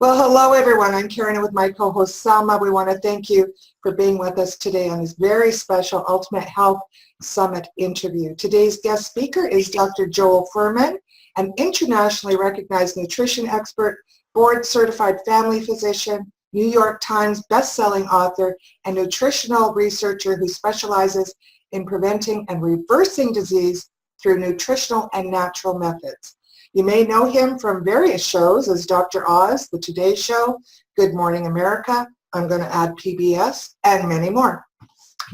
Well, hello everyone. I'm Karen with my co-host Selma. We want to thank you for being with us today on this very special Ultimate Health Summit interview. Today's guest speaker is Dr. Joel Fuhrman, an internationally recognized nutrition expert, board-certified family physician, New York Times best-selling author, and nutritional researcher who specializes in preventing and reversing disease through nutritional and natural methods. You may know him from various shows as Dr. Oz, The Today Show, Good Morning America, I'm going to add PBS, and many more.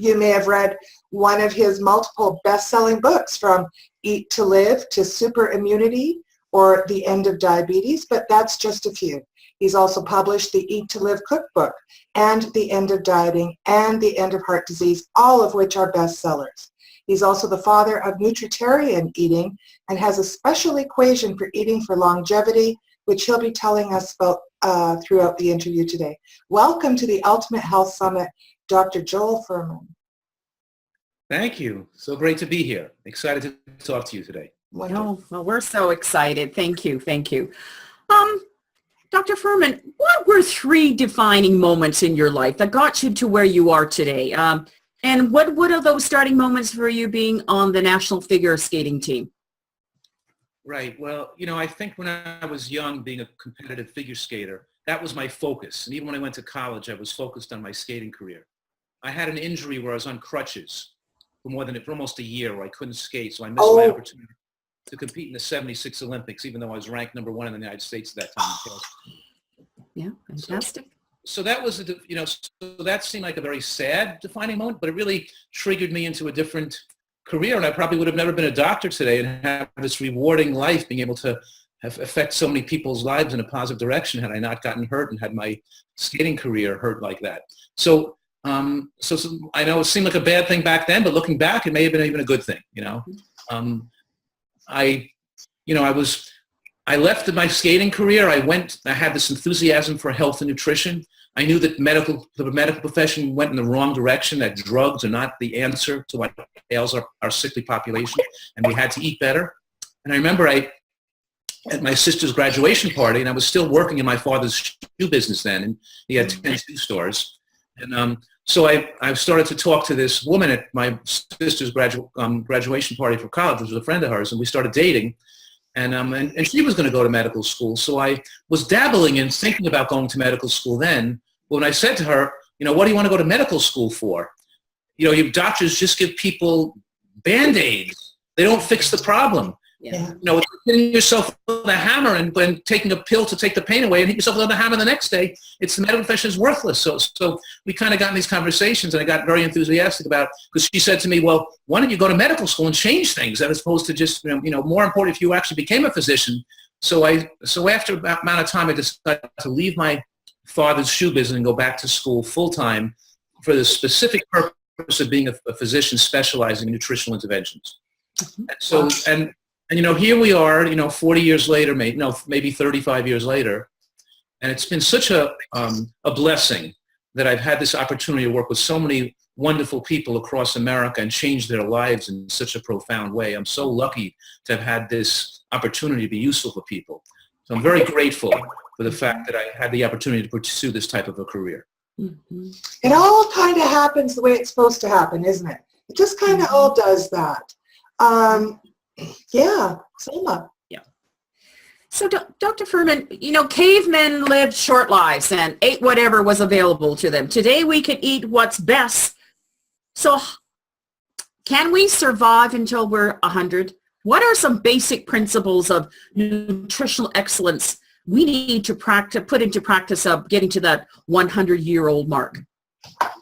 You may have read one of his multiple best-selling books, from Eat to Live to Super Immunity or The End of Diabetes, but that's just a few. He's also published the Eat to Live cookbook and The End of Dieting and The End of Heart Disease, all of which are bestsellers. He's also the father of nutritarian eating and has a special equation for eating for longevity, which he'll be telling us about throughout the interview today. Welcome to the Ultimate Health Summit, Dr. Joel Fuhrman. Thank you. So great to be here. Excited to talk to you today. Oh, well, we're so excited. Thank you. Thank you. Dr. Fuhrman, what were 3 defining moments in your life that got you to where you are today? And what are those starting moments for you being on the national figure skating team? Right. Well, I think when I was young, being a competitive figure skater, that was my focus. And even when I went to college, I was focused on my skating career. I had an injury where I was on crutches for almost a year, where I couldn't skate. So I missed my opportunity to compete in the 76 Olympics, even though I was ranked number 1 in the United States at that time. Yeah, fantastic. So that was, so that seemed like a very sad defining moment, but it really triggered me into a different career. And I probably would have never been a doctor today and have this rewarding life, being able to affect so many people's lives in a positive direction, had I not gotten hurt and had my skating career hurt like that. So I know it seemed like a bad thing back then, but looking back, it may have been even a good thing. I left my skating career. I had this enthusiasm for health and nutrition. I knew that the medical profession went in the wrong direction, that drugs are not the answer to what ails our sickly population, and we had to eat better. And I remember at my sister's graduation party, and I was still working in my father's shoe business then, and he had 10 shoe stores. And so I started to talk to this woman at my sister's graduation party for college, which was a friend of hers, and we started dating. And she was going to go to medical school. So I was dabbling in thinking about going to medical school then. When I said to her, what do you want to go to medical school for? You doctors just give people Band-Aids. They don't fix the problem. Yeah. It's hitting yourself with a hammer and taking a pill to take the pain away and hit yourself with another hammer the next day. It's the medical profession is worthless. So we kind of got in these conversations, and I got very enthusiastic about, because she said to me, well, why don't you go to medical school and change things as opposed to just, more important if you actually became a physician. So after about amount of time, I decided to leave my father's shoe business and go back to school full time for the specific purpose of being a physician specializing in nutritional interventions. So, and here we are, 40 years later, maybe 35 years later, and it's been such a blessing that I've had this opportunity to work with so many wonderful people across America and change their lives in such a profound way. I'm so lucky to have had this opportunity to be useful for people. So I'm very grateful for the fact that I had the opportunity to pursue this type of a career. Mm-hmm. It all kind of happens the way it's supposed to happen, isn't it? It just kind of all does that. Yeah, Selma. Yeah. So, Dr. Fuhrman, cavemen lived short lives and ate whatever was available to them. Today, we can eat what's best. So, can we survive until we're 100? What are some basic principles of nutritional excellence we need to put into practice of getting to that 100-year-old mark?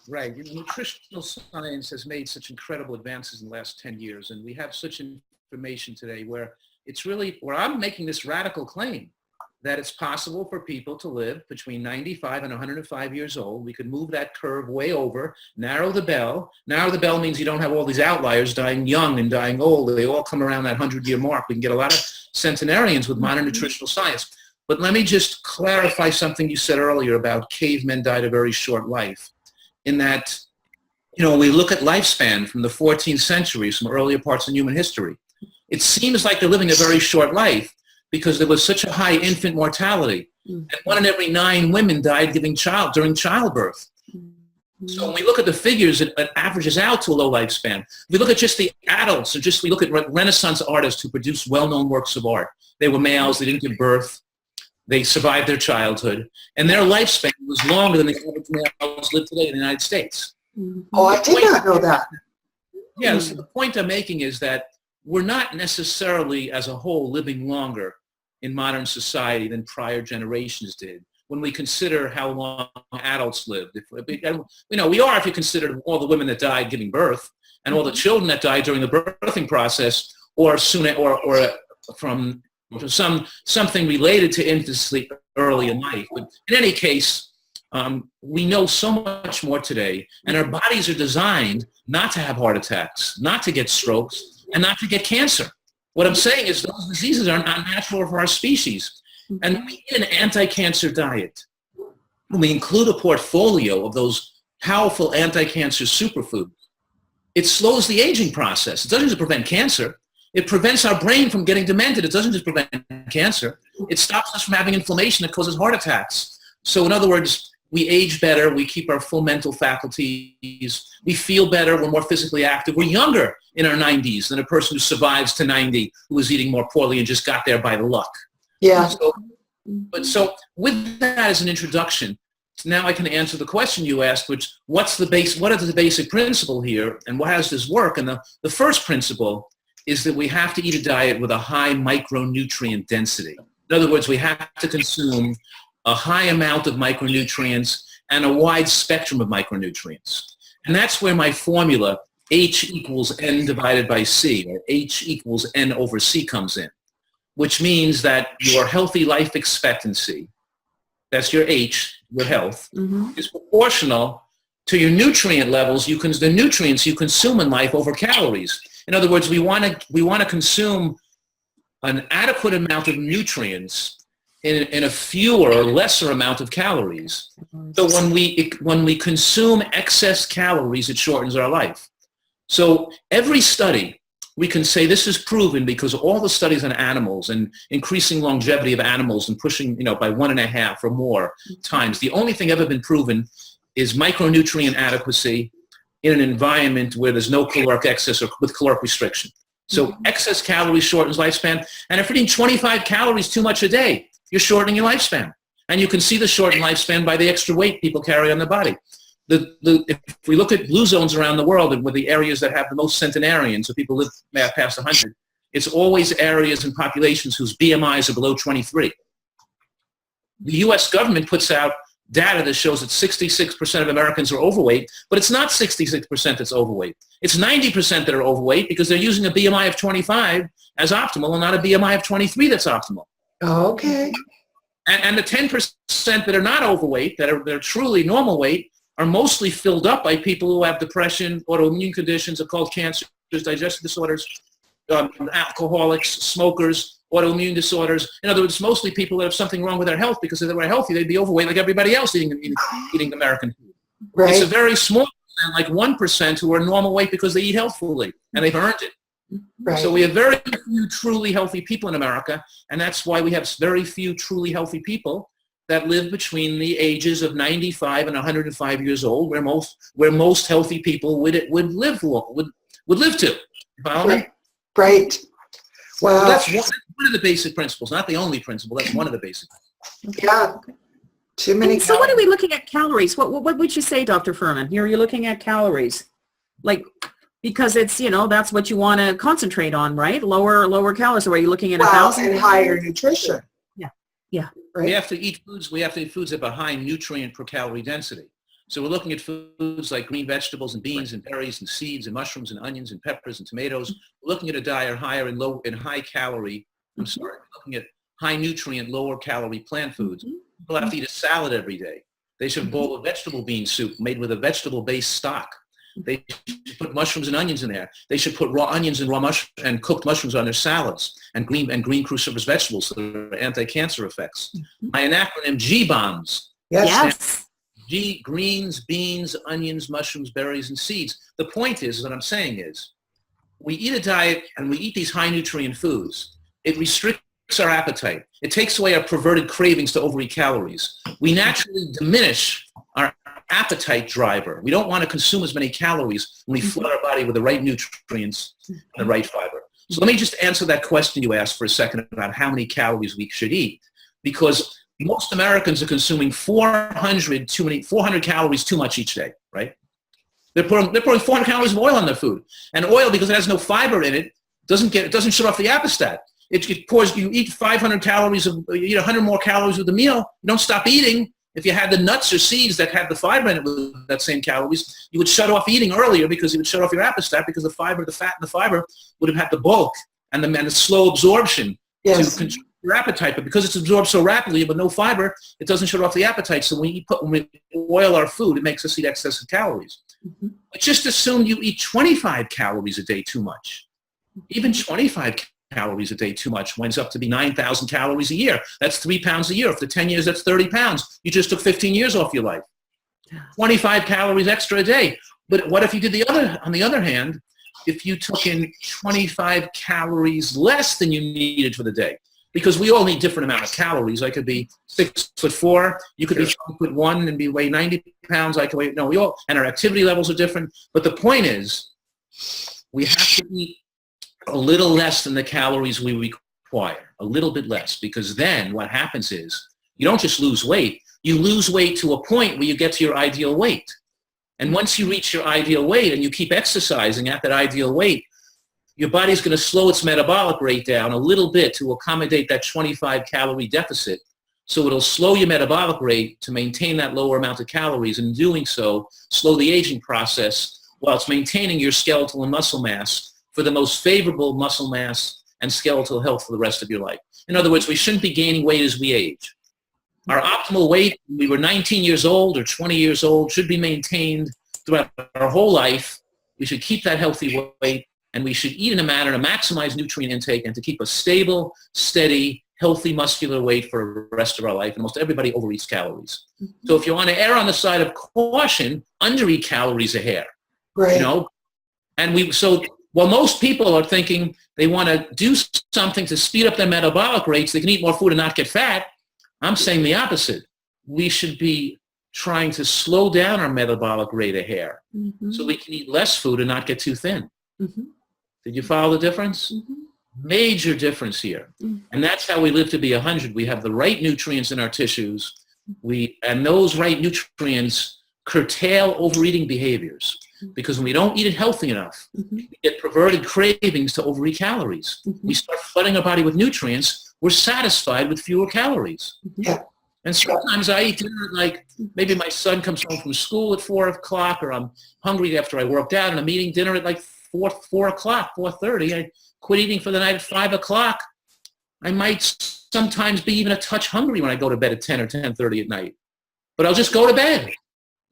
Right. Nutritional science has made such incredible advances in the last 10 years, and we have such information today where I'm making this radical claim that it's possible for people to live between 95 and 105 years old. We could move that curve way over, narrow the bell. Narrow the bell means you don't have all these outliers dying young and dying old. They all come around that 100-year mark. We can get a lot of centenarians with modern nutritional science. But let me just clarify something you said earlier about cavemen died a very short life. In that, we look at lifespan from the 14th century, some earlier parts in human history. It seems like they're living a very short life because there was such a high infant mortality. And 1 in every 9 women died during childbirth. So when we look at the figures, it averages out to a low lifespan. If we look at just the adults, or we look at Renaissance artists who produced well-known works of art. They were males, they didn't give birth, they survived their childhood, and their lifespan was longer than the average males live today in the United States. Oh, I did not know that. Yeah, so the point I'm making is that we're not necessarily, as a whole, living longer in modern society than prior generations did when we consider how long adults lived. We are if you consider all the women that died giving birth and all the children that died during the birthing process or from something related to infancy early in life. But in any case, we know so much more today, and our bodies are designed not to have heart attacks, not to get strokes, and not to get cancer. What I'm saying is those diseases are not natural for our species. And we eat an anti-cancer diet. When we include a portfolio of those powerful anti-cancer superfoods, it slows the aging process. It doesn't just prevent cancer. It prevents our brain from getting demented. It doesn't just prevent cancer. It stops us from having inflammation that causes heart attacks. So in other words, we age better, we keep our full mental faculties, we feel better, we're more physically active, we're younger in our 90s than a person who survives to 90 who is eating more poorly and just got there by the luck. Yeah. So with that as an introduction, now I can answer the question you asked, which what is the basic principle here and how does this work? And the first principle is that we have to eat a diet with a high micronutrient density. In other words, we have to consume a high amount of micronutrients and a wide spectrum of micronutrients. And that's where my formula H equals N divided by C, or H equals N over C comes in, which means that your healthy life expectancy, that's your H, your health, is proportional to your nutrient levels, the nutrients you consume in life over calories. In other words, we want to consume an adequate amount of nutrients in a fewer or lesser amount of calories. So when we consume excess calories, it shortens our life. So every study, we can say this is proven because all the studies on animals and increasing longevity of animals and pushing, by 1.5 or more times, the only thing ever been proven is micronutrient adequacy in an environment where there's no caloric excess or with caloric restriction. So excess calories shortens lifespan. And if you're eating 25 calories too much a day, you're shortening your lifespan. And you can see the shortened lifespan by the extra weight people carry on their body. If we look at blue zones around the world and with the areas that have the most centenarians, so people live past 100, it's always areas and populations whose BMIs are below 23. The U.S. government puts out data that shows that 66% of Americans are overweight, but it's not 66% that's overweight. It's 90% that are overweight because they're using a BMI of 25 as optimal and not a BMI of 23 that's optimal. Okay. And the 10% that are not overweight, they're truly normal weight, are mostly filled up by people who have depression, autoimmune conditions, occult cancers, digestive disorders, alcoholics, smokers, autoimmune disorders. In other words, mostly people that have something wrong with their health because if they were healthy, they'd be overweight like everybody else eating American food. Right. It's a very small percent, like 1%, who are normal weight because they eat healthfully and they've earned it. Right. So we have very few truly healthy people in America, and that's why we have very few truly healthy people that live between the ages of 95 and 105 years old, where most healthy people would live to. You follow me? Right. Wow. So that's one of the basic principles, not the only principle. That's one of the basic. Yeah. Too many. So what are we looking at calories? What would you say, Dr. Fuhrman? Here you're looking at calories, because it's that's what you want to concentrate on, right? Lower calories. So are you looking at 1,000 and higher nutrition? Yeah. Right. We have to eat foods that have a high nutrient per calorie density. So we're looking at foods like green vegetables and beans and berries and seeds and mushrooms and onions and peppers and tomatoes. We're looking at a diet higher in high calorie. We're looking at high nutrient, lower calorie plant foods. People have to eat a salad every day. They should boil a vegetable bean soup made with a vegetable-based stock. They should put mushrooms and onions in there. They should put raw onions and and cooked mushrooms on their salads and green cruciferous vegetables that are anti-cancer effects. My acronym G-BOMBS. Yes. G, greens, beans, onions, mushrooms, berries, and seeds. The point is, what I'm saying is, we eat a diet and we eat these high nutrient foods. It restricts our appetite. It takes away our perverted cravings to overeat calories. We naturally diminish our appetite driver. We don't want to consume as many calories when we flood our body with the right nutrients and the right fiber. So let me just answer that question you asked for a second about how many calories we should eat, because most Americans are consuming 400 calories too much each day, right? They're putting 400 calories of oil on their food, and oil, because it has no fiber in it, doesn't shut off the appetite. It pours. You eat 500 calories you eat 100 more calories with a meal. You don't stop eating. If you had the nuts or seeds that had the fiber in it with that same calories, you would shut off eating earlier, because you would shut off your appetite, because the fat and the fiber would have had the bulk and the slow absorption to control your appetite. But because it's absorbed so rapidly with no fiber, it doesn't shut off the appetite. So when we oil our food, it makes us eat excessive calories. But just assume you eat 25 calories a day too much. Even 25 calories a day too much winds up to be 9,000 calories a year. That's 3 pounds a year. After 10 years, that's 30 pounds. You just took 15 years off your life. 25 calories extra a day. But what if you did on the other hand, if you took in 25 calories less than you needed for the day? Because we all need different amount of calories. I could be 6'4", you could be 5'1" and weigh 90 pounds. I could weigh, no, and our activity levels are different. But the point is, we have to eat a little less than the calories we require, a little bit less, because then what happens is you don't just lose weight, you lose weight to a point where you get to your ideal weight. And once you reach your ideal weight and you keep exercising at that ideal weight, your body's going to slow its metabolic rate down a little bit to accommodate that 25 calorie deficit. So it'll slow your metabolic rate to maintain that lower amount of calories, and in doing so, slow the aging process while it's maintaining your skeletal and muscle mass for the most favorable muscle mass and skeletal health for the rest of your life. In other words, we shouldn't be gaining weight as we age. Our optimal weight, when we were 19 years old or 20 years old, should be maintained throughout our whole life. We should keep that healthy weight, and we should eat in a manner to maximize nutrient intake and to keep a stable, steady, healthy muscular weight for the rest of our life. And most everybody overeats calories. So if you want to err on the side of caution, undereat calories a hair. Right. While most people are thinking they want to do something to speed up their metabolic rates, they can eat more food and not get fat, I'm saying the opposite. We should be trying to slow down our metabolic rate a hair so we can eat less food and not get too thin. Did you follow the difference? Major difference here. And that's how we live to be 100. We have the right nutrients in our tissues, and those right nutrients curtail overeating behaviors. Because when we don't eat it healthy enough, we get perverted cravings to overeat calories. We start flooding our body with nutrients. We're satisfied with fewer calories. And sometimes I eat dinner maybe my son comes home from school at 4 o'clock, or I'm hungry after I worked out and I'm eating dinner at 4 o'clock, 4:30. I quit eating for the night at 5 o'clock. I might sometimes be even a touch hungry when I go to bed at 10 or 10:30 at night. But I'll just go to bed.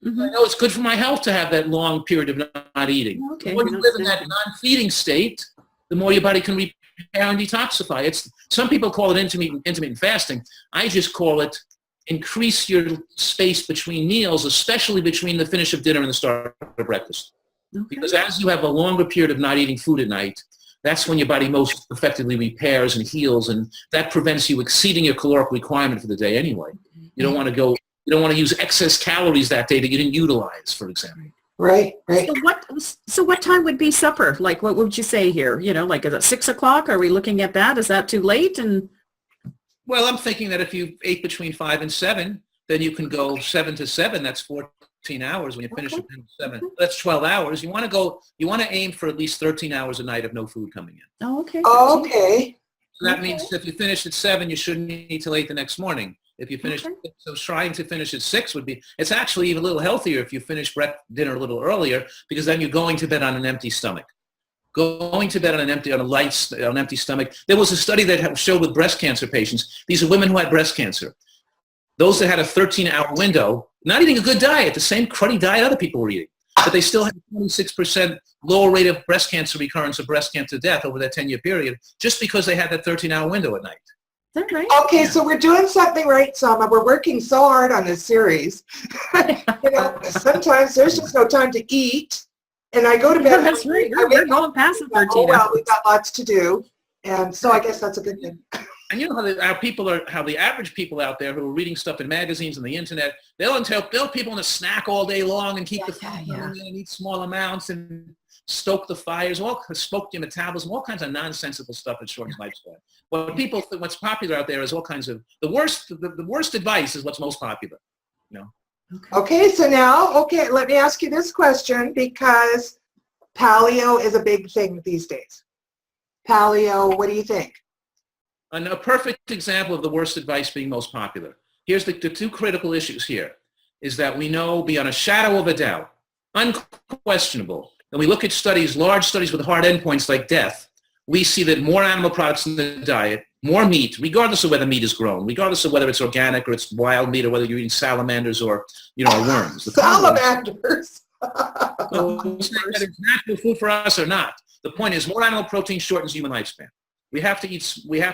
I know it's good for my health to have that long period of not eating. The more you live in that non-feeding state, the more your body can repair and detoxify. Some people call it intermittent fasting. I just call it increase your space between meals, especially between the finish of dinner and the start of breakfast. Because as you have a longer period of not eating food at night, that's when your body most effectively repairs and heals, and that prevents you exceeding your caloric requirement for the day anyway. You don't want to use excess calories that day that you didn't utilize, for example. Right. So what time would be supper? What would you say here? Is it 6 o'clock? Are we looking at that? Is that too late? Well, I'm thinking that if you ate between 5 and 7, then you can go 7 to 7. That's 14 hours when you finish at 7. That's 12 hours. You want to aim for at least 13 hours a night of no food coming in. Oh, okay. Okay. So that means if you finish at 7, you shouldn't eat till 8 the next morning. If you finish, so trying to finish at 6 it's actually even a little healthier if you finish dinner a little earlier, because then you're going to bed on an empty stomach. going to bed on an empty stomach. There was a study that showed with breast cancer patients. These are women who had breast cancer. Those that had a 13-hour window, not eating a good diet, the same cruddy diet other people were eating, but they still had a 26% lower rate of breast cancer recurrence or breast cancer death over that 10-year period, just because they had that 13-hour window at night. Is that right? Okay, so we're doing something right, Selma. We're working so hard on this series. Sometimes there's just no time to eat. And I go to bed. That's right. We're going past the 13 Oh, well, hours. we've got lots to do. And so I guess that's a good thing. And you know how the average people out there who are reading stuff in magazines and the internet, they'll tell people to snack all day long and keep the food and eat small amounts and stoke the fires, smoke your metabolism, all kinds of nonsensical stuff that shortens lifespan. What's popular out there is all kinds of the worst advice is what's most popular. You know. Okay, so now, let me ask you this question, because paleo is a big thing these days. Paleo, what do you think? And a perfect example of the worst advice being most popular. Here's the two critical issues here, is that we know beyond a shadow of a doubt, unquestionable, and we look at studies, large studies with hard endpoints like death, we see that more animal products in the diet, more meat, regardless of whether meat is grown, regardless of whether it's organic or it's wild meat or whether you're eating salamanders or worms. Salamanders. So it's natural food for us or not. The point is, more animal protein shortens human lifespan. We have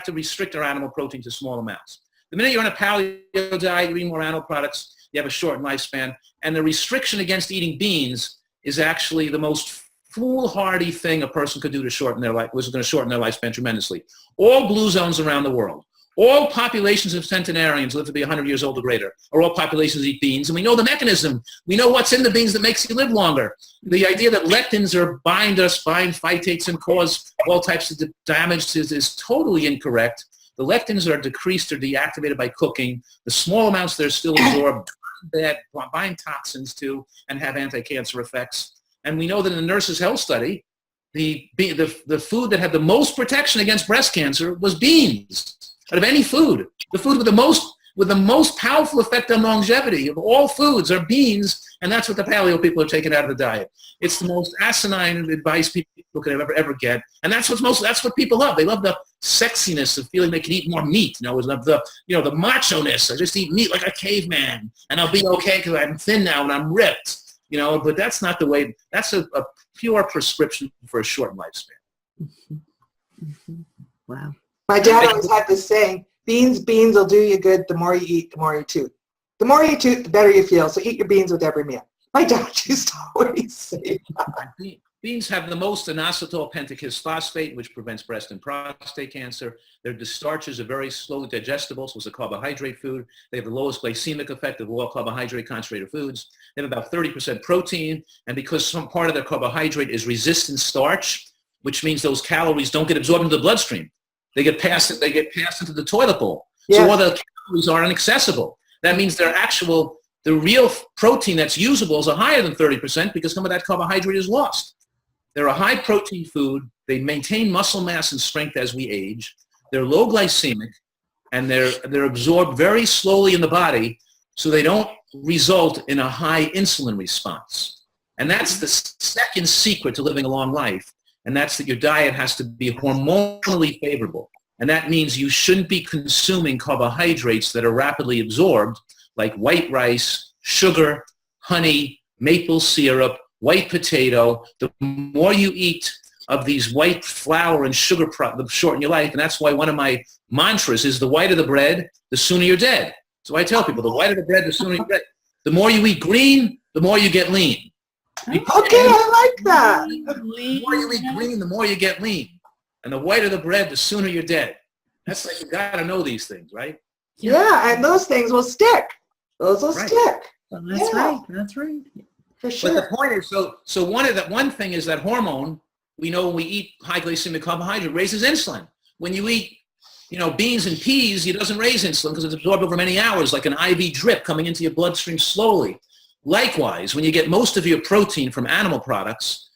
to restrict our animal protein to small amounts. The minute you're on a paleo diet, you're eating more animal products, you have a shortened lifespan, and the restriction against eating beans is actually the most foolhardy thing a person could do to shorten their life, which is going to shorten their lifespan tremendously. All blue zones around the world, all populations of centenarians live to be 100 years old or greater, or all populations eat beans, and we know the mechanism. We know what's in the beans that makes you live longer. The idea that lectins bind phytates and cause all types of damage is totally incorrect. The lectins are decreased or deactivated by cooking. The small amounts they're still absorbed bind toxins too and have anti-cancer effects. And we know that in the Nurses' Health Study, the food that had the most protection against breast cancer was beans. Out of any food, the food with the most powerful effect on longevity of all foods are beans, and that's what the paleo people are taking out of the diet. It's the most asinine advice people could ever get, and that's what people love. They love the sexiness of feeling they can eat more meat. Love the macho-ness. I just eat meat like a caveman, and I'll be okay because I'm thin now and I'm ripped. But that's not the way. That's a pure prescription for a short lifespan. Wow. My dad always had this saying, beans will do you good. The more you eat, the more you toot. The more you toot, the better you feel. So eat your beans with every meal. My dad used to always say that. Beans have the most inositol pentahis phosphate, which prevents breast and prostate cancer. The starches are very slowly digestible, so it's a carbohydrate food. They have the lowest glycemic effect of all carbohydrate concentrated foods. They have about 30% protein, and because some part of their carbohydrate is resistant starch, which means those calories don't get absorbed into the bloodstream. They get passed into the toilet bowl. Yes. So all the calories are inaccessible. That means the real protein that's usable is higher than 30% because some of that carbohydrate is lost. They're a high protein food. They maintain muscle mass and strength as we age. They're low glycemic, and they're absorbed very slowly in the body, so they don't result in a high insulin response. And that's the second secret to living a long life. And that's that your diet has to be hormonally favorable. And that means you shouldn't be consuming carbohydrates that are rapidly absorbed, like white rice, sugar, honey, maple syrup, white potato. The more you eat of these white flour and sugar products, shorten your life. And that's why one of my mantras is the whiter the bread, the sooner you're dead. So I tell people, the whiter the bread, the sooner you're dead. The more you eat green, the more you get lean. Okay, I like that. The more you eat green, the more you get lean. And the whiter the bread, the sooner you're dead. That's like, you got to know these things, right? Yeah, and those things will stick. Those will stick. Well, that's right. That's right. For sure. But the point is, so one thing is that hormone, we know when we eat high glycemic carbohydrate, raises insulin. When you eat, beans and peas, it doesn't raise insulin because it's absorbed over many hours, like an IV drip coming into your bloodstream slowly. Likewise, when you get most of your protein from animal products,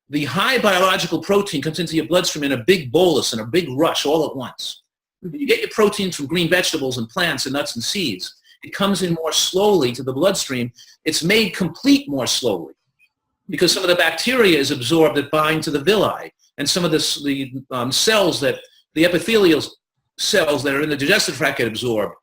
the high biological protein comes into your bloodstream in a big bolus and a big rush all at once. When you get your protein from green vegetables and plants and nuts and seeds, it comes in more slowly to the bloodstream. It's made complete more slowly because some of the bacteria is absorbed that bind to the villi. and some of the cells that, the epithelial cells that are in the digestive tract get absorbed.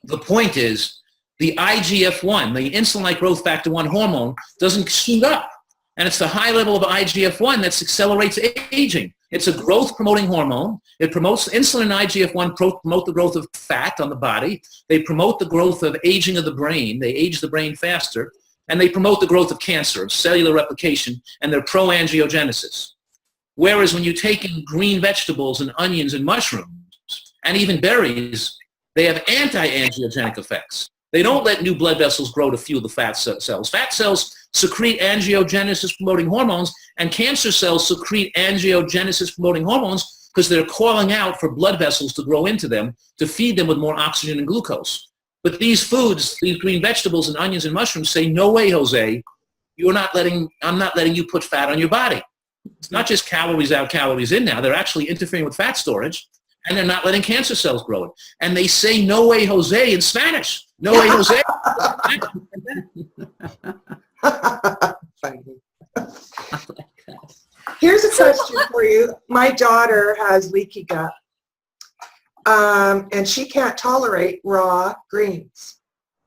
The point is, the IGF-1, the insulin-like growth factor 1 hormone, doesn't shoot up. And it's the high level of IGF-1 that accelerates aging. It's a growth-promoting hormone. It promotes insulin and IGF-1 promote the growth of fat on the body. They promote the growth of aging of the brain. They age the brain faster. And they promote the growth of cancer, of cellular replication, and they're pro-angiogenesis. Whereas when you take in green vegetables and onions and mushrooms, and even berries, they have anti-angiogenic effects. They don't let new blood vessels grow to fuel the fat cells. Fat cells secrete angiogenesis-promoting hormones, and cancer cells secrete angiogenesis-promoting hormones because they're calling out for blood vessels to grow into them to feed them with more oxygen and glucose. But these foods, these green vegetables and onions and mushrooms say, no way, Jose, I'm not letting you put fat on your body. It's not just calories out, calories in now. They're actually interfering with fat storage, and they're not letting cancer cells grow. And they say, no way, Jose, in Spanish. No way, Jose. Funny. Here's a question for you. My daughter has leaky gut, and she can't tolerate raw greens.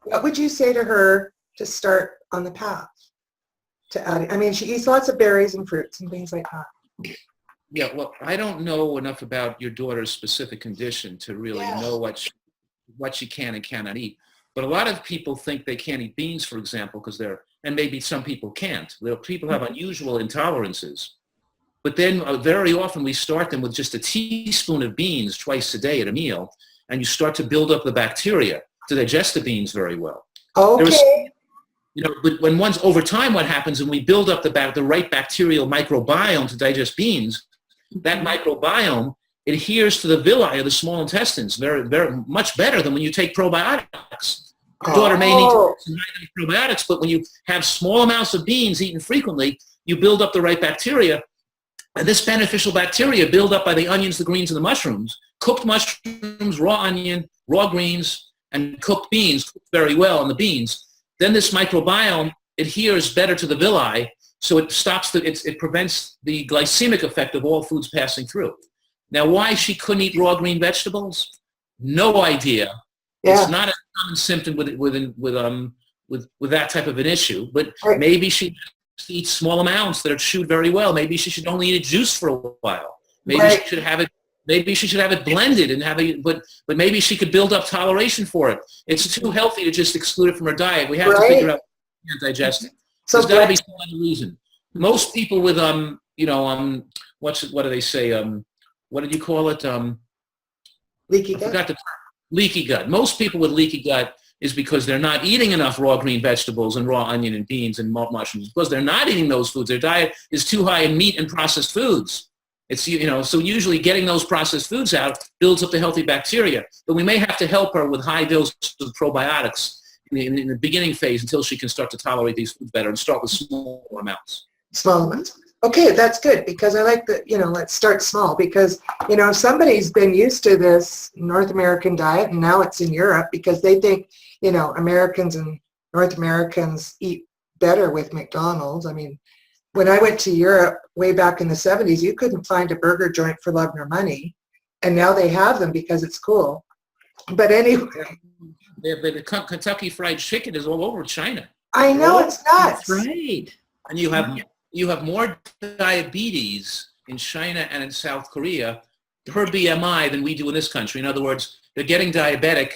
What would you say to her to start on the path to add? I mean, she eats lots of berries and fruits and things like that. Yeah, well, I don't know enough about your daughter's specific condition to really know what she can and cannot eat. But a lot of people think they can't eat beans, for example, because and maybe some people can't. People have unusual intolerances. But then very often we start them with just a teaspoon of beans twice a day at a meal, and you start to build up the bacteria to digest the beans very well. Okay. But when over time, what happens when we build up the right bacterial microbiome to digest beans, that microbiome adheres to the villi of the small intestines very, very much better than when you take probiotics. Your daughter may need to take some probiotics, but when you have small amounts of beans eaten frequently, you build up the right bacteria. And this beneficial bacteria build up by the onions, the greens, and the mushrooms. Cooked mushrooms, raw onion, raw greens, and cooked beans cook very well in the beans. Then this microbiome adheres better to the villi, so it prevents the glycemic effect of all foods passing through. Now, why she couldn't eat raw green vegetables? No idea. Yeah. It's not a common symptom with that type of an issue, but maybe she eats small amounts that are chewed very well. Maybe she should only eat a juice for a while. Maybe she should have it. Maybe she should have it blended and have it, but maybe she could build up toleration for it. It's too healthy to just exclude it from her diet. We have to figure out how to digest it. So there's got to be some other reason. Most people with what do they say? What did you call it? Leaky gut. I forgot the term. Leaky gut. Most people with leaky gut is because they're not eating enough raw green vegetables and raw onion and beans and mushrooms. Because they're not eating those foods. Their diet is too high in meat and processed foods. It's, so usually getting those processed foods out builds up the healthy bacteria. But we may have to help her with high doses of probiotics in the beginning phase until she can start to tolerate these foods better and start with small amounts. Small amounts. Okay, that's good, because I like the, let's start small, because, somebody's been used to this North American diet and now it's in Europe because they think, Americans and North Americans eat better with McDonald's. I mean, when I went to Europe way back in the 70s, you couldn't find a burger joint for love nor money, and now they have them because it's cool. But anyway. The Kentucky Fried Chicken is all over China. I know, it's nuts. That's right. And you have more diabetes in China and in South Korea per BMI than we do in this country. In other words, they're getting diabetic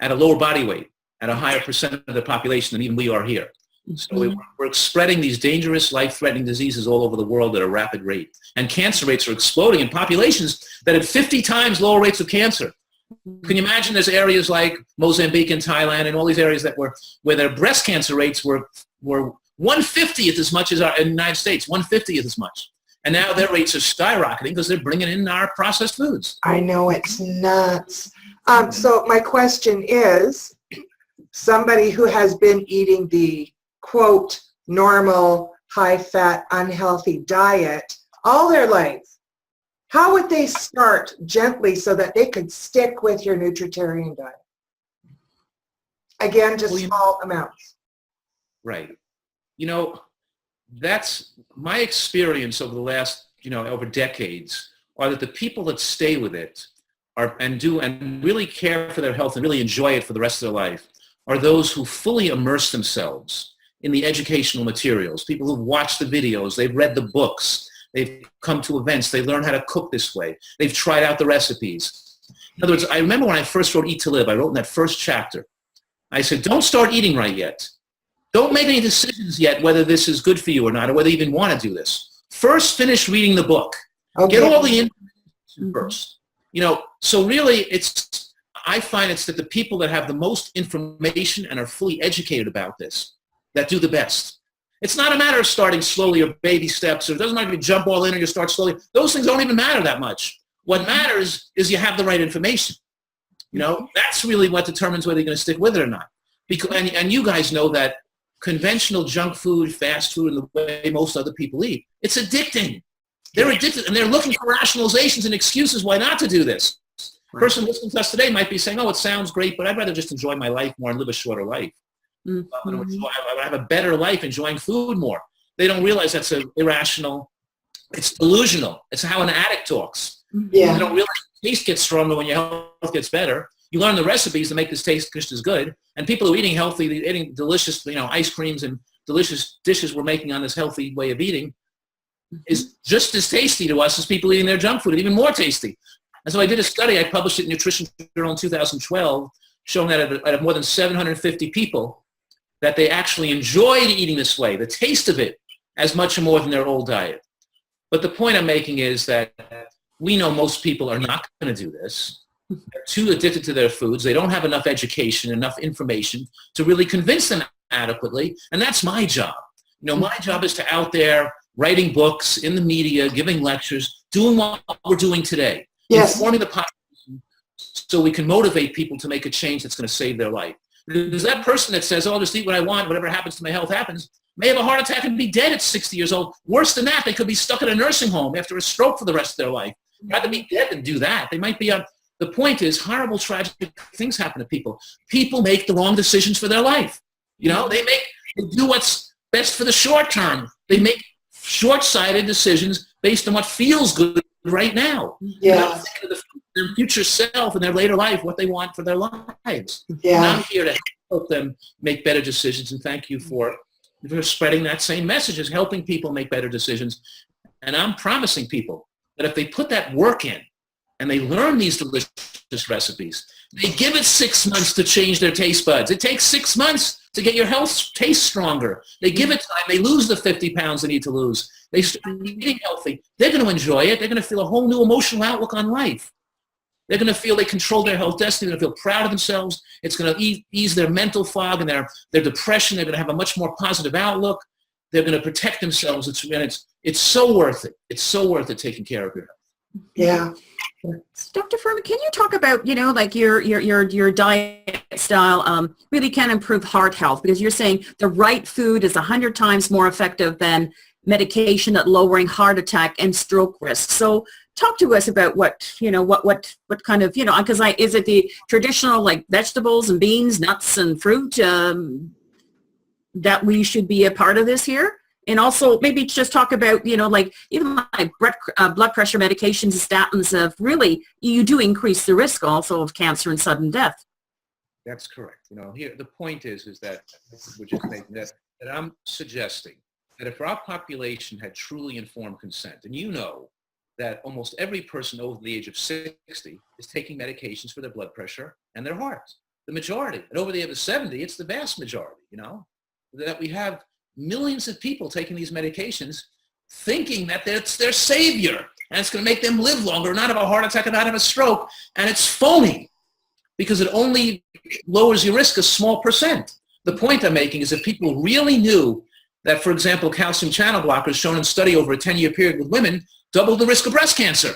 at a lower body weight, at a higher percent of the population than even we are here. So we're spreading these dangerous, life-threatening diseases all over the world at a rapid rate. And cancer rates are exploding in populations that have 50 times lower rates of cancer. Can you imagine there's areas like Mozambique and Thailand and all these areas where their breast cancer rates were 1/50th as much as in the United States, 1/50th as much. And now their rates are skyrocketing because they're bringing in our processed foods. I know, it's nuts. So my question is, somebody who has been eating the, quote, normal, high-fat, unhealthy diet all their life, how would they start gently so that they could stick with your nutritarian diet? Again, just small amounts. Right. That's my experience over the last over decades are that the people that stay with it and really care for their health and really enjoy it for the rest of their life are those who fully immerse themselves in the educational materials, people who've watched the videos, they've read the books, they've come to events, they learn how to cook this way, they've tried out the recipes. In other words, I remember when I first wrote Eat to Live, I wrote in that first chapter, I said, don't start eating right yet. Don't make any decisions yet whether this is good for you or not, or whether you even want to do this. First, finish reading the book. Okay. Get all the information first. So really I find it's that the people that have the most information and are fully educated about this that do the best. It's not a matter of starting slowly or baby steps, or it doesn't matter if you jump all in or you start slowly. Those things don't even matter that much. What matters is you have the right information. That's really what determines whether you're going to stick with it or not. And you guys know that conventional junk food, fast food, and the way most other people eat, it's addicting. They're addicted, and they're looking for rationalizations and excuses why not to do this. The person listening to us today might be saying, oh, it sounds great, but I'd rather just enjoy my life more and live a shorter life. I would have a better life enjoying food more. They don't realize that's irrational. It's delusional. It's how an addict talks. Yeah. They don't realize the taste gets stronger when your health gets better. You learn the recipes to make this taste just as good. And people who are eating healthy, eating delicious, ice creams and delicious dishes we're making on this healthy way of eating is just as tasty to us as people eating their junk food, and even more tasty. And so I did a study. I published it in Nutrition Journal in 2012, showing that out of more than 750 people, that they actually enjoyed eating this way, the taste of it, as much or more than their old diet. But the point I'm making is that we know most people are not going to do this. They're too addicted to their foods. They don't have enough education, enough information to really convince them adequately. And that's my job. My job is to out there writing books, in the media, giving lectures, doing what we're doing today. Yes. Informing the population so we can motivate people to make a change that's going to save their life. Because that person that says, oh, I'll just eat what I want, whatever happens to my health happens, may have a heart attack and be dead at 60 years old. Worse than that, they could be stuck in a nursing home after a stroke for the rest of their life. Rather be dead than do that. They might be the point is horrible, tragic things happen to people. People make the wrong decisions for their life. They do what's best for the short term. They make short-sighted decisions based on what feels good right now. Yeah. Their future self and their later life, what they want for their lives. Yeah. And I'm here to help them make better decisions, and thank you for spreading that same message, is helping people make better decisions. And I'm promising people that if they put that work in and they learn these delicious recipes, they give it 6 months to change their taste buds. It takes 6 months to get your health taste stronger. They give it time. They lose the 50 pounds they need to lose. They start eating healthy. They're going to enjoy it. They're going to feel a whole new emotional outlook on life. They're going to feel they control their health destiny. They're going to feel proud of themselves. It's going to ease their mental fog and their depression. They're going to have a much more positive outlook. They're going to protect themselves. It's so worth it. It's so worth it taking care of your health. Yeah. Dr. Fuhrman, can you talk about, like your diet style really can improve heart health, because you're saying the right food is 100 times more effective than medication at lowering heart attack and stroke risk. So talk to us about what kind of, because is it the traditional like vegetables and beans, nuts and fruit that we should be a part of this here? And also maybe just talk about, like even like blood pressure medications and statins really, you do increase the risk also of cancer and sudden death. That's correct. Here, the point is that we're just making that I'm suggesting that if our population had truly informed consent, and that almost every person over the age of 60 is taking medications for their blood pressure and their heart, the majority. And over the age of 70, it's the vast majority, that we have millions of people taking these medications thinking that it's their savior and it's going to make them live longer, not have a heart attack and not have a stroke. And it's phony because it only lowers your risk a small percent. The point I'm making is that people really knew that, for example, calcium channel blockers shown in study over a 10-year period with women doubled the risk of breast cancer.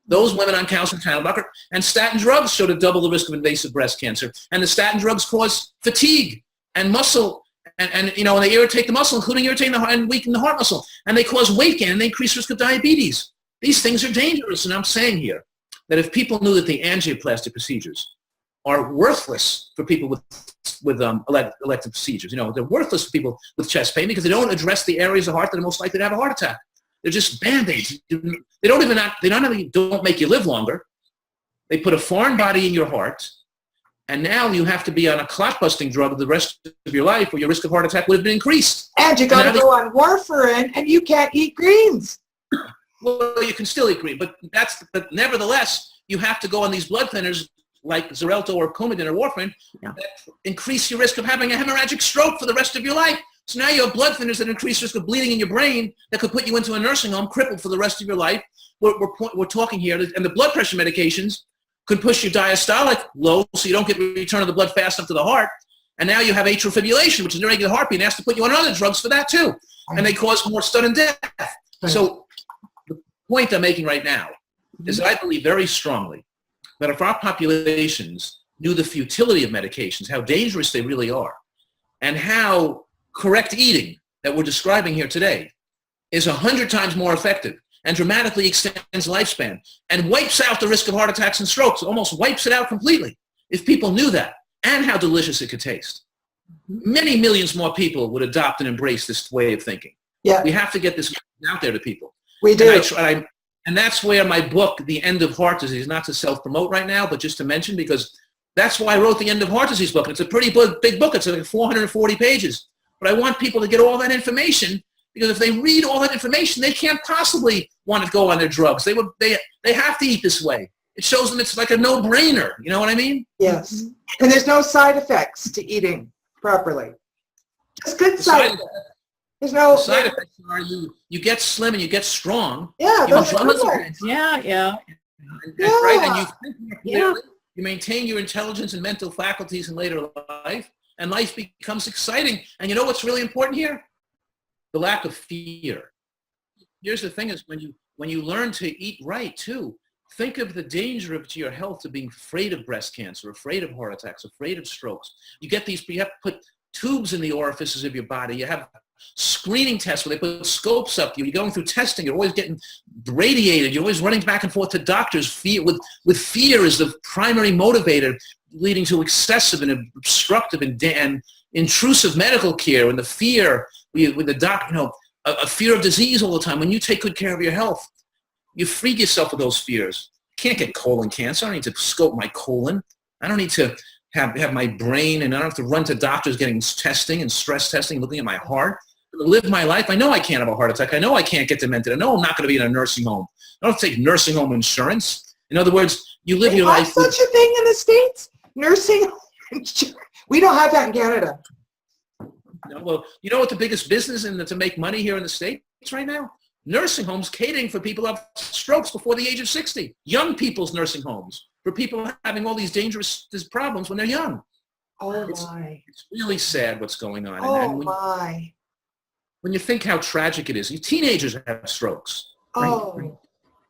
Those women on calcium channel blocker, and statin drugs showed to double the risk of invasive breast cancer. And the statin drugs cause fatigue and muscle, and they irritate the muscle, including irritating the heart and weakening the heart muscle. And they cause weight gain and they increase risk of diabetes. These things are dangerous. And I'm saying here that if people knew that the angioplasty procedures are worthless for people with elective procedures, they're worthless for people with chest pain because they don't address the areas of the heart that are most likely to have a heart attack. They're just Band-Aids. They don't make you live longer. They put a foreign body in your heart, and now you have to be on a clot-busting drug the rest of your life, or your risk of heart attack would have been increased. And you got to go on warfarin, and you can't eat greens. Well, you can still eat green, but nevertheless, you have to go on these blood thinners like Xarelto or Coumadin or warfarin that increase your risk of having a hemorrhagic stroke for the rest of your life. So now you have blood thinners that increase risk of bleeding in your brain that could put you into a nursing home, crippled for the rest of your life. We're talking here, and the blood pressure medications could push your diastolic low so you don't get return of the blood fast enough to the heart. And now you have atrial fibrillation, which is irregular heartbeat, and they have to put you on other drugs for that too. And they cause more sudden death. So the point I'm making right now is that I believe very strongly that if our populations knew the futility of medications, how dangerous they really are, and how correct eating that we're describing here today is 100 times more effective and dramatically extends lifespan and wipes out the risk of heart attacks and strokes, almost wipes it out completely, if people knew that, and how delicious it could taste. Many millions more people would adopt and embrace this way of thinking. Yeah. We have to get this out there to people. We do. And that's where my book, The End of Heart Disease, not to self-promote right now, but just to mention, because that's why I wrote the End of Heart Disease book. And it's a pretty big book. It's like 440 pages. But I want people to get all that information, because if they read all that information, they can't possibly want to go on their drugs. They have to eat this way. It shows them it's like a no-brainer. You know what I mean? Yes. And there's no side effects to eating properly. Just good side effects. There's no side effects are you get slim and you get strong. Yeah, those are good. Yeah. Right, and you think more clearly, you maintain your intelligence and mental faculties in later life, and life becomes exciting. And you know what's really important here? The lack of fear. Here's the thing: is when you learn to eat right too. Think of the danger to your health of being afraid of breast cancer, afraid of heart attacks, afraid of strokes. You have to put tubes in the orifices of your body. You have screening tests where they put scopes up. You're going through testing. You're always getting radiated. You're always running back and forth to doctors. Fear is the primary motivator, leading to excessive and obstructive and intrusive medical care. And the fear with the doctor, a fear of disease all the time. When you take good care of your health, you free yourself of those fears. You can't get colon cancer. I don't need to scope my colon. I don't need to have my brain, and I don't have to run to doctors getting testing and stress testing, looking at my heart. To live my life, I know I can't have a heart attack. I know I can't get demented. I know I'm not going to be in a nursing home. I don't have to take nursing home insurance. In other words, you live your life. Such a thing in the States? Nursing home insurance? We don't have that in Canada. No, well, you know what the biggest business to make money here in the States right now? Nursing homes catering for people who have strokes before the age of 60. Young people's nursing homes for people having all these dangerous problems when they're young. Oh, my. It's really sad what's going on. Oh, my. When you think how tragic it is, teenagers have strokes. Oh. Right?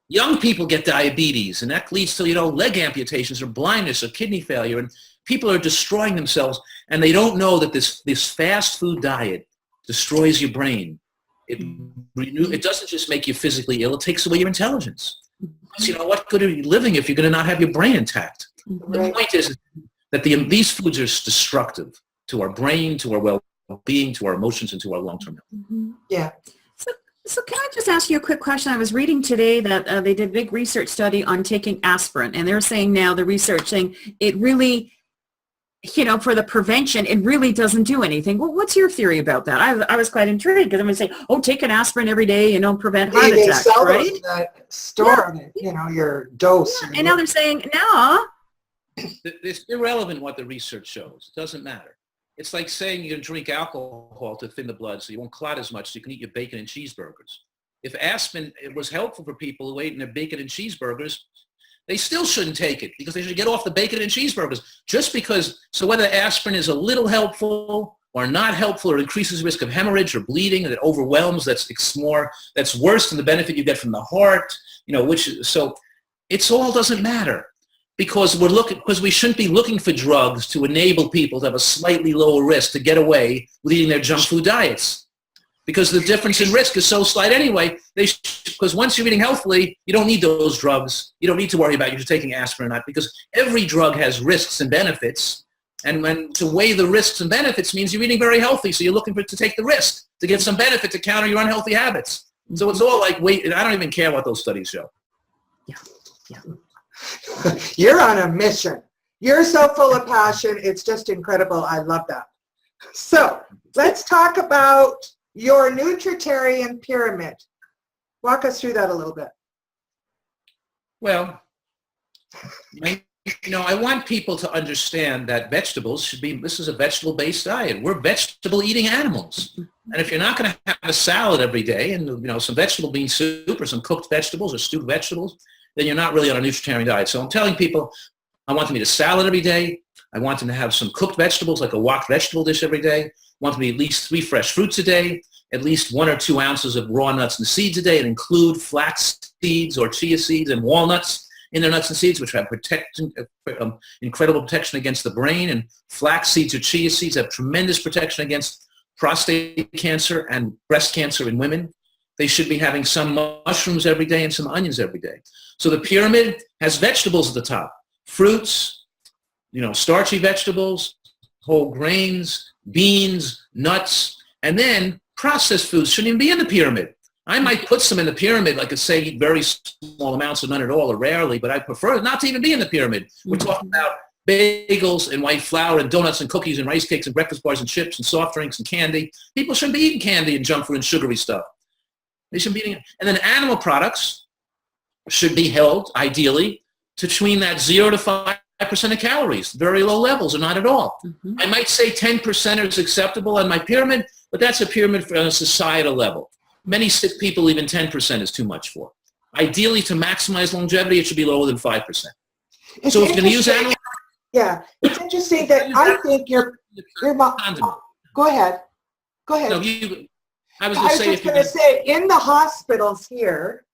Young people get diabetes, and that leads to, leg amputations or blindness or kidney failure, and people are destroying themselves, and they don't know that this fast food diet destroys your brain. It doesn't just make you physically ill, it takes away your intelligence. So, what good are you living if you're going to not have your brain intact? Right. The point is that these foods are destructive to our brain, to our well-being, to our emotions, and to our long-term health. Mm-hmm. Yeah. So can I just ask you a quick question? I was reading today that they did a big research study on taking aspirin, and they're saying now, the research saying it really, for the prevention, it really doesn't do anything. Well, what's your theory about that? I was quite intrigued, because I'm going to say, take an aspirin every day, prevent heart attacks, sell right? Those in the store, your dose. Yeah. And now they're saying, no. It's irrelevant what the research shows. It doesn't matter. It's like saying you can drink alcohol to thin the blood so you won't clot as much, so you can eat your bacon and cheeseburgers. If aspirin was helpful for people who ate their bacon and cheeseburgers, they still shouldn't take it, because they should get off the bacon and cheeseburgers. So whether aspirin is a little helpful or not helpful, or increases the risk of hemorrhage or bleeding, that overwhelms, that's worse than the benefit you get from the heart, so it all doesn't matter, because we shouldn't be looking for drugs to enable people to have a slightly lower risk to get away with eating their junk food diets. Because the difference in risk is so slight anyway. Because once you're eating healthily, you don't need those drugs. You don't need to worry about you're taking aspirin or not, because every drug has risks and benefits. And to weigh the risks and benefits means you're eating very healthy, so you're looking to take the risk to get some benefit to counter your unhealthy habits. So it's all like, wait, and I don't even care what those studies show. Yeah. Yeah. You're on a mission. You're so full of passion. It's just incredible. I love that. So let's talk about your nutritarian pyramid. Walk us through that a little bit. Well, I want people to understand that vegetables should be, this is a vegetable-based diet. We're vegetable-eating animals. And if you're not going to have a salad every day and, some vegetable bean soup or some cooked vegetables or stewed vegetables, then you're not really on a nutritarian diet. So I'm telling people, I want them to eat a salad every day. I want them to have some cooked vegetables, like a wok vegetable dish every day. I want them to eat at least 3 fresh fruits a day, at least 1 or 2 ounces of raw nuts and seeds a day, and include flax seeds or chia seeds and walnuts in their nuts and seeds, which have incredible protection against the brain. And flax seeds or chia seeds have tremendous protection against prostate cancer and breast cancer in women. They should be having some mushrooms every day and some onions every day. So the pyramid has vegetables at the top, fruits, starchy vegetables, whole grains, beans, nuts, and then processed foods shouldn't even be in the pyramid. I might put some in the pyramid, like I say, eat very small amounts or none at all or rarely, but I prefer not to even be in the pyramid. We're talking about bagels and white flour and donuts and cookies and rice cakes and breakfast bars and chips and soft drinks and candy. People shouldn't be eating candy and junk food and sugary stuff. They shouldn't be eating it. And then animal products should be held, ideally, to between that 0 to 5% of calories, very low levels or not at all. Mm-hmm. I might say 10% is acceptable on my pyramid, but that's a pyramid on a societal level. Many sick people, even 10% is too much for. Ideally, to maximize longevity, it should be lower than 5%. So if you're going to use animal... Yeah, it's interesting that I think your mom... Go ahead. Go ahead. No, I was just going to say, in the hospitals here,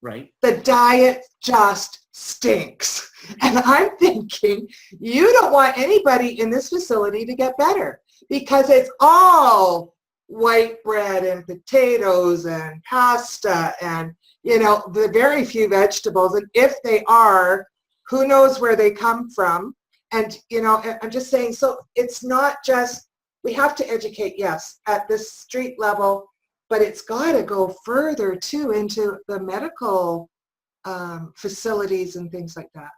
right, the diet just stinks. And I'm thinking, you don't want anybody in this facility to get better because it's all white bread and potatoes and pasta and, the very few vegetables. And if they are, who knows where they come from. And, I'm just saying, so it's not just, we have to educate, yes, at this street level, but it's got to go further too into the medical facilities and things like that.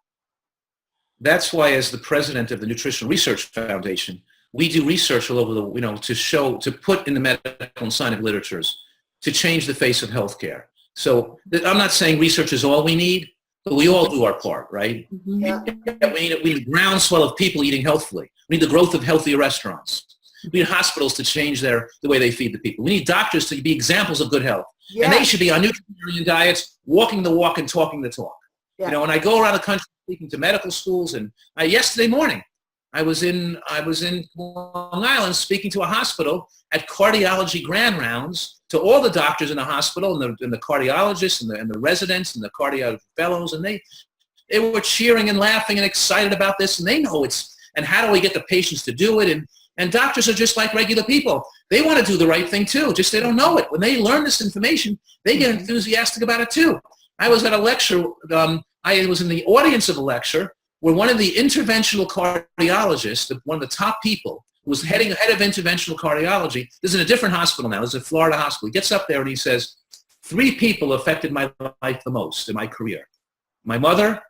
That's why, as the president of the Nutrition Research Foundation, we do research all over the, to put in the medical and scientific literatures to change the face of healthcare. So I'm not saying research is all we need, but we all do our part, right? Mm-hmm. Yeah. We need a groundswell of people eating healthfully. We need the growth of healthier restaurants. We need hospitals to change the way they feed the people. We need doctors to be examples of good health. Yeah. And they should be on nutritarian diets, walking the walk and talking the talk. Yeah. And I go around the country speaking to medical schools. And yesterday morning, I was in Long Island speaking to a hospital at cardiology grand rounds to all the doctors in the hospital and the cardiologists and the residents and the cardiology fellows. And they were cheering and laughing and excited about this. And they know and how do we get the patients to do it? And doctors are just like regular people. They want to do the right thing too, just they don't know it. When they learn this information, they get enthusiastic about it too. I was at a lecture, I was in the audience of a lecture where one of the interventional cardiologists, one of the top people, who was head of interventional cardiology, this is in a different hospital now, this is a Florida hospital. He gets up there and he says, 3 people affected my life the most in my career. My mother,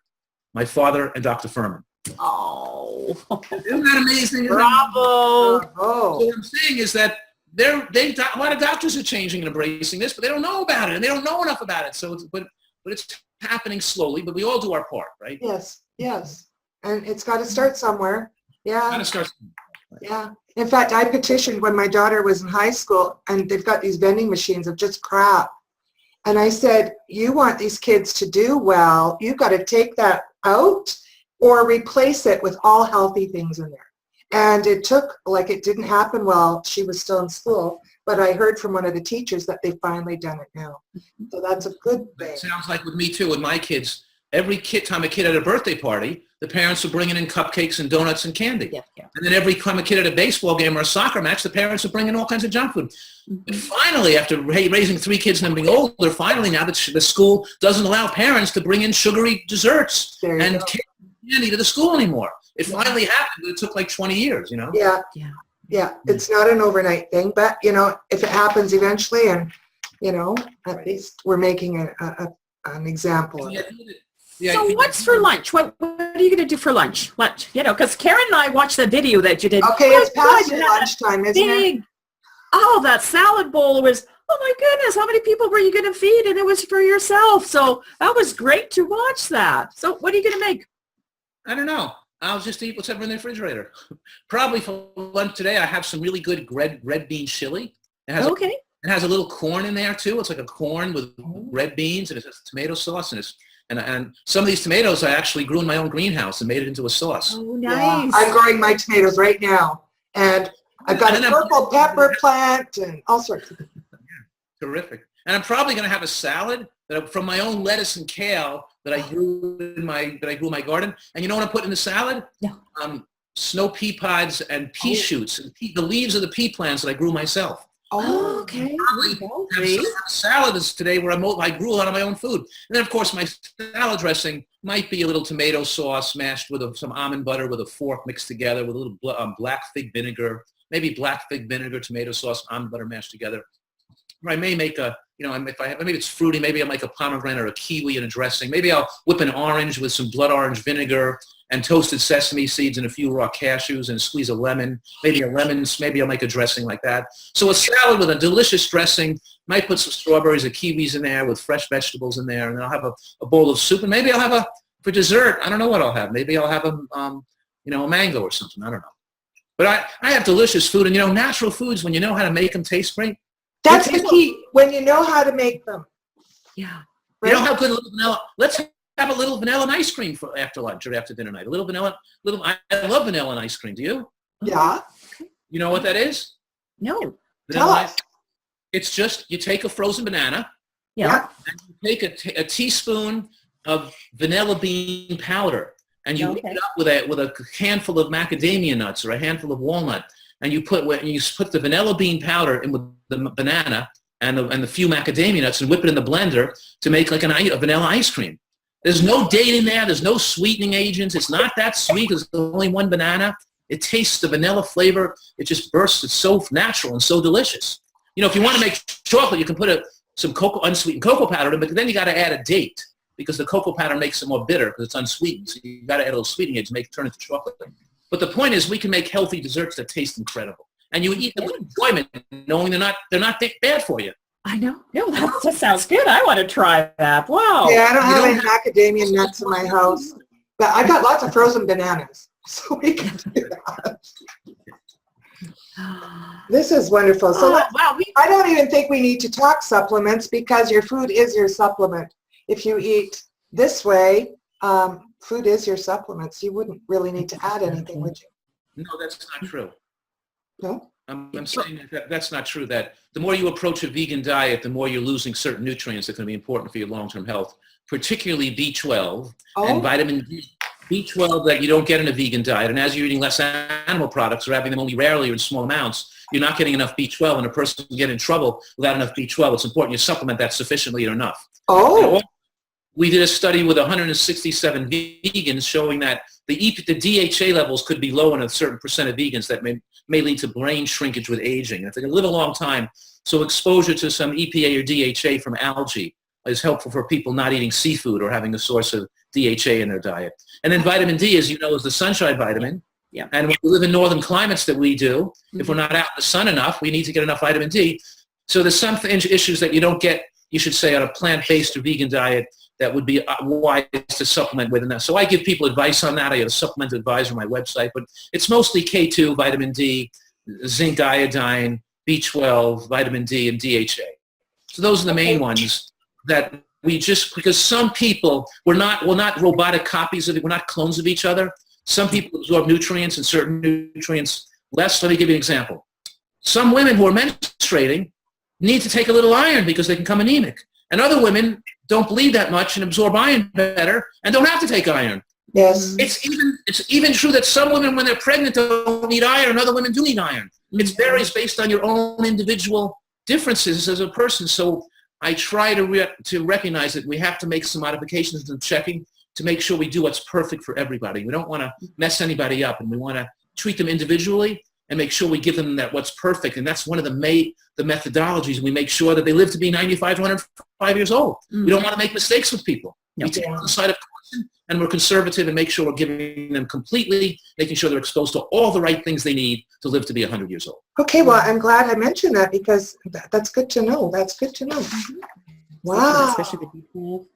my father, and Dr. Fuhrman. Oh. Isn't that amazing? Bravo. Oh. So what I'm saying is that a lot of doctors are changing and embracing this, but they don't know about it, and they don't know enough about it. So, but it's happening slowly, but we all do our part, right? Yes, yes. And it's got to start somewhere. Yeah. Got to start somewhere. Yeah. In fact, I petitioned when my daughter was in high school, and they've got these vending machines of just crap. And I said, you want these kids to do well, you've got to take that out or replace it with all healthy things in there. And it didn't happen while she was still in school, but I heard from one of the teachers that they've finally done it now. So that's a good thing. It sounds like with me too, with my kids. Every time a kid had a birthday party, the parents were bringing in cupcakes and donuts and candy. Yeah, yeah. And then every time a kid at a baseball game or a soccer match, the parents were bringing all kinds of junk food. But finally, after raising 3 kids and them being older, finally now that the school doesn't allow parents to bring in sugary desserts and candy to the school anymore. It finally happened, but it took like 20 years, Yeah. It's not an overnight thing, but, if it happens eventually, and you know, at least we're making an example of it. So what's for lunch? What are you going to do for lunch? Lunch, you know, because Karen and I watched the video that you did. Okay, it's past God, your lunchtime, isn't it? Oh, that salad bowl was, oh my goodness, how many people were you going to feed? And it was for yourself. So that was great to watch that. So what are you going to make? I don't know. I'll just eat whatever in the refrigerator. Probably for lunch today, I have some really good red bean chili. It has a little corn in there too. It's like a corn with red beans, and it has tomato sauce, and some of these tomatoes I actually grew in my own greenhouse and made it into a sauce. Oh, nice. Yeah, I'm growing my tomatoes right now, and I've got a purple pepper plant and all sorts of things. Terrific. And I'm probably going to have a salad from my own lettuce and kale that I grew in my garden. And you know what I'm putting in the salad? Yeah. Snow pea pods and pea shoots, and the leaves of the pea plants that I grew myself. Oh, okay. Have a salad this today where I grew a lot of my own food. And then, of course, my salad dressing might be a little tomato sauce mashed with some almond butter with a fork mixed together with a little black fig vinegar, maybe black fig vinegar, tomato sauce, almond butter mashed together. Or I may make maybe it's fruity, maybe I'll make a pomegranate or a kiwi in a dressing. Maybe I'll whip an orange with some blood orange vinegar and toasted sesame seeds and a few raw cashews and squeeze a lemon, maybe I'll make a dressing like that. So a salad with a delicious dressing, might put some strawberries or kiwis in there with fresh vegetables in there, and then I'll have a bowl of soup, and maybe I'll have for dessert, I don't know what I'll have. Maybe I'll have a mango or something, I don't know. But I have delicious food, and natural foods, when you know how to make them, taste great. That's the key, when you know how to make them. Yeah. Right? You know how good a little vanilla, let's have a little vanilla and ice cream for after lunch or after dinner night. A little vanilla, I love vanilla and ice cream. Do you? Yeah. You know what that is? No. Tell us. It's just, you take a frozen banana. Yeah. And you take a teaspoon of vanilla bean powder, and you whip it up with a handful of macadamia nuts or a handful of walnut, and you put the vanilla bean powder in with the banana and the few macadamia nuts, and whip it in the blender to make like a vanilla ice cream. There's no date in there. There's no sweetening agents. It's not that sweet. There's only one banana. It tastes the vanilla flavor. It just bursts. It's so natural and so delicious. If you want to make chocolate, you can put some unsweetened cocoa powder in, but then you got to add a date because the cocoa powder makes it more bitter because it's unsweetened. So you got to add a little sweetening agent to make it turn into chocolate. But the point is, we can make healthy desserts that taste incredible, and you eat them with enjoyment, knowing they're not bad for you. I know. No, that sounds good. I want to try that. Wow. Yeah, I don't have any macadamia nuts in my house, but I got lots of frozen bananas, so we can do that. This is wonderful. So I don't even think we need to talk supplements because your food is your supplement. If you eat this way, food is your supplements. You wouldn't really need to add anything, would you? No, that's not true. No? I'm saying that's not true. That the more you approach a vegan diet, the more you're losing certain nutrients that are going to be important for your long-term health, particularly B12 and vitamin D. B12 that you don't get in a vegan diet. And as you're eating less animal products or having them only rarely or in small amounts, you're not getting enough B12, and a person can get in trouble without enough B12. It's important you supplement that sufficiently or enough. Oh. We did a study with 167 vegans showing that the DHA levels could be low in a certain percent of vegans that may lead to brain shrinkage with aging. If they can live a long time, so exposure to some EPA or DHA from algae is helpful for people not eating seafood or having a source of DHA in their diet. And then vitamin D, as you know, is the sunshine vitamin. Yeah. And when we live in northern climates that we do, if we're not out in the sun enough, we need to get enough vitamin D. So there's some issues that you don't get, you should say, on a plant-based or vegan diet that would be wise to supplement with. And so I give people advice on that. I have a supplement advisor on my website, but it's mostly K2, vitamin D, zinc, iodine, B12, vitamin D, and DHA. So those are the main ones that because some people, we're not robotic copies of it. We're not clones of each other. Some people absorb nutrients and certain nutrients less. Let me give you an example. Some women who are menstruating need to take a little iron because they can become anemic. And other women don't bleed that much and absorb iron better and don't have to take iron. Yes. It's even true that some women, when they're pregnant, don't need iron, and other women do need iron. It varies based on your own individual differences as a person. So I try to recognize that we have to make some modifications in checking to make sure we do what's perfect for everybody. We don't want to mess anybody up, and we want to treat them individually. and make sure we give them that what's perfect. And that's one of the methodologies. We make sure that they live to be 95 to 105 years old. We don't want to make mistakes with people. No. We take on the side of caution, and we're conservative and make sure we're giving them completely, making sure they're exposed to all the right things they need to live to be 100 years old. Okay, well, I'm glad I mentioned that because that's good to know. That's good to know. Wow. Especially the people.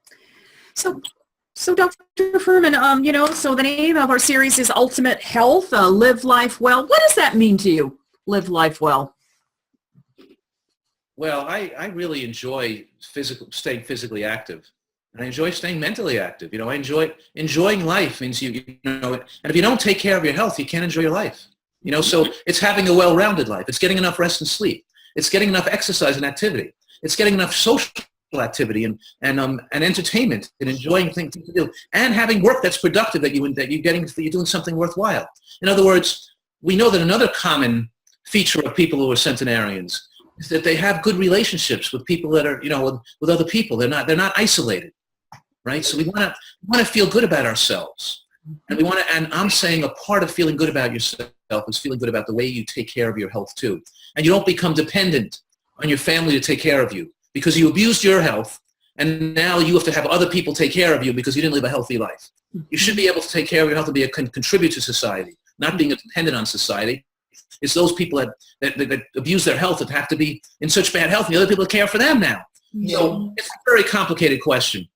So Dr. Fuhrman, so the name of our series is Ultimate Health, Live Life Well. What does that mean to you, live life well? Well, I really enjoy staying physically active. And I enjoy staying mentally active. I enjoying life means and if you don't take care of your health, you can't enjoy your life. So it's having a well-rounded life. It's getting enough rest and sleep. It's getting enough exercise and activity. It's getting enough social activity and entertainment and enjoying things to do, and having work that's productive that you're doing something worthwhile. In other words, we know that another common feature of people who are centenarians is that they have good relationships with people that are with other people. They're not isolated, right? So we want to feel good about ourselves, and and I'm saying a part of feeling good about yourself is feeling good about the way you take care of your health too, and you don't become dependent on your family to take care of you. Because you abused your health, and now you have to have other people take care of you because you didn't live a healthy life. You should be able to take care of your health and be contribute to society, not being dependent on society. It's those people that abuse their health that have to be in such bad health, and the other people care for them now. Yeah. So it's a very complicated question.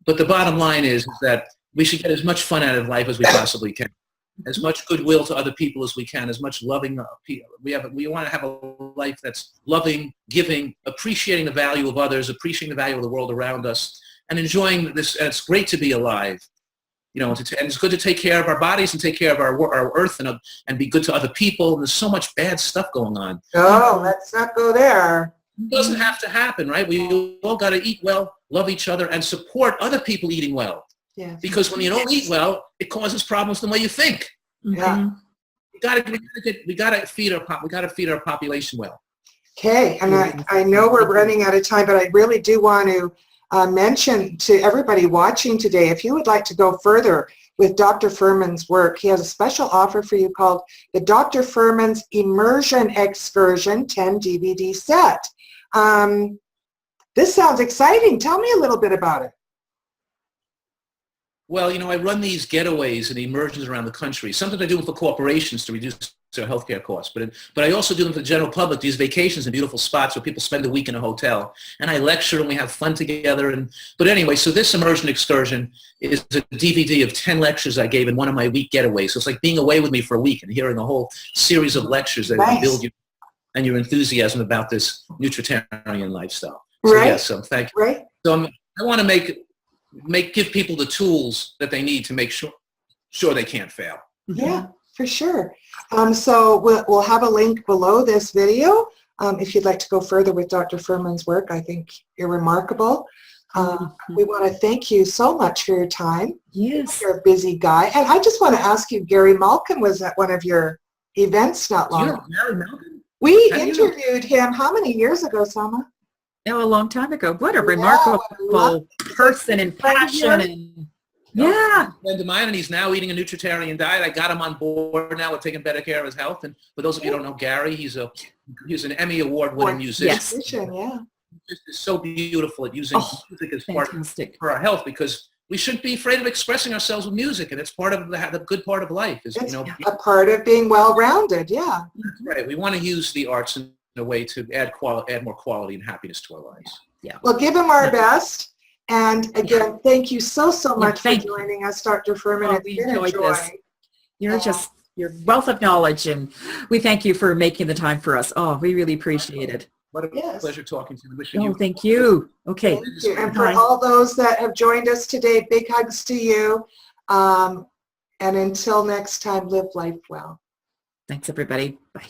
But the bottom line is that we should get as much fun out of life as we possibly can. As much goodwill to other people as we can, as much loving people. We want to have a life that's loving, giving, appreciating the value of others, appreciating the value of the world around us, and enjoying this. And it's great to be alive, and it's good to take care of our bodies and take care of our earth and be good to other people. And there's so much bad stuff going on. Oh, let's not go there. It doesn't have to happen, right? We all got to eat well, love each other, and support other people eating well. Yeah. Because when you don't eat well, it causes problems the way you think. Yeah. We got to feed our population well. Okay, and I know we're running out of time, but I really do want to mention to everybody watching today, if you would like to go further with Dr. Fuhrman's work, he has a special offer for you called the Dr. Fuhrman's Immersion Excursion 10 DVD set. This sounds exciting. Tell me a little bit about it. Well, I run these getaways and immersions around the country. Sometimes I do them for corporations to reduce their healthcare costs, but I also do them for the general public, these vacations in beautiful spots where people spend a week in a hotel. And I lecture and we have fun together. But anyway, so this immersion excursion is a DVD of 10 lectures I gave in one of my week getaways. So it's like being away with me for a week and hearing a whole series of lectures that build you and your enthusiasm about this nutritarian lifestyle. So Right. yes, so thank you. Right. So I want to give people the tools that they need to make sure they can't fail. Yeah, for sure. So we'll have a link below this video if you'd like to go further with Dr. Fuhrman's work. I think you're remarkable. We want to thank you so much for your time. Yes. You're a busy guy. And I just want to ask you, Gary Malkin was at one of your events not long ago. Gary Malkin? We interviewed him how many years ago, Selma? A long time ago. What a remarkable person and passion. And yeah. A friend of mine, and he's now eating a nutritarian diet. I got him on board now with taking better care of his health. And for those of you who don't know Gary, he's an Emmy Award-winning musician. Yes. Yeah. He's just so beautiful at using music as part for our health, because we shouldn't be afraid of expressing ourselves with music, and it's part of the good part of life. Is it's a part of being well-rounded. Yeah. Right. We want to use the arts in a way to add more quality and happiness to our lives. Yeah. Well, give him our best. And again, thank you so much for joining us, Dr. Fuhrman. We enjoyed this. You're just your wealth of knowledge, and we thank you for making the time for us. Oh, we really appreciate it. What a pleasure talking to you. Thank you. Okay. Thank you. And for all those that have joined us today, big hugs to you. And until next time, live life well. Thanks, everybody. Bye.